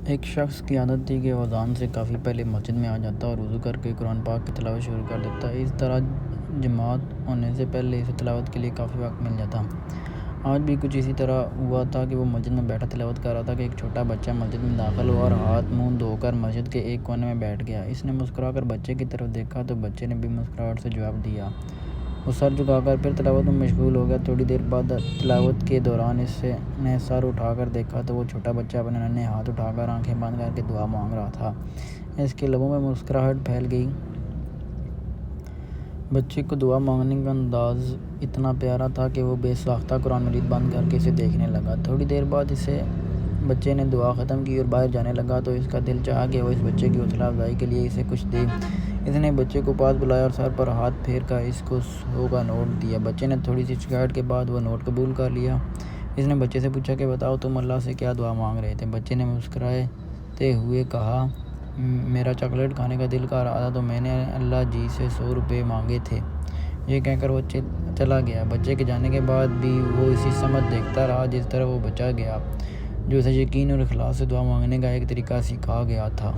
ایک شخص کی عادت تھی کہ وہ اذان سے کافی پہلے مسجد میں آ جاتا اور وضو کر کے قرآن پاک کی تلاوت شروع کر دیتا۔ اس طرح جماعت ہونے سے پہلے اسے تلاوت کے لیے کافی وقت مل جاتا۔ آج بھی کچھ اسی طرح ہوا تھا کہ وہ مسجد میں بیٹھا تلاوت کر رہا تھا کہ ایک چھوٹا بچہ مسجد میں داخل ہوا اور ہاتھ منہ دھو کر مسجد کے ایک کونے میں بیٹھ گیا۔ اس نے مسکرا کر بچے کی طرف دیکھا تو بچے نے بھی مسکراہٹ سے جواب دیا۔ وہ سر جھکا کر پھر تلاوت میں مشغول ہو گیا۔ تھوڑی دیر بعد تلاوت کے دوران اس نے سر اٹھا کر دیکھا تو وہ چھوٹا بچہ اپنے ننھے ہاتھ اٹھا کر آنکھیں بند کر کے دعا مانگ رہا تھا۔ اس کے لبوں میں مسکراہٹ پھیل گئی۔ بچے کو دعا مانگنے کا انداز اتنا پیارا تھا کہ وہ بے ساختہ قرآن مجید بند کر کے اسے دیکھنے لگا۔ تھوڑی دیر بعد بچے نے دعا ختم کی اور باہر جانے لگا تو اس کا دل چاہا کہ وہ اس بچے کی حوصلہ افزائی کے لیے اسے کچھ دے۔ اس نے بچے کو پاس بلایا اور سر پر ہاتھ پھیر کر اس کو 100 کا نوٹ دیا۔ بچے نے تھوڑی سی ہچکچاہٹ کے بعد وہ نوٹ قبول کر لیا۔ اس نے بچے سے پوچھا کہ بتاؤ تم اللہ سے کیا دعا مانگ رہے تھے؟ بچے نے مسکراتے ہوئے کہا، میرا چاکلیٹ کھانے کا دل کر رہا تھا تو میں نے اللہ جی سے 100 روپے مانگے تھے۔ یہ کہہ کر وہ چلا گیا۔ بچے کے جانے کے بعد بھی وہ اسی سمت دیکھتا رہا جس طرح وہ بچہ گیا، جو اسے یقین اور اخلاص سے دعا مانگنے کا ایک طریقہ سکھا گیا تھا۔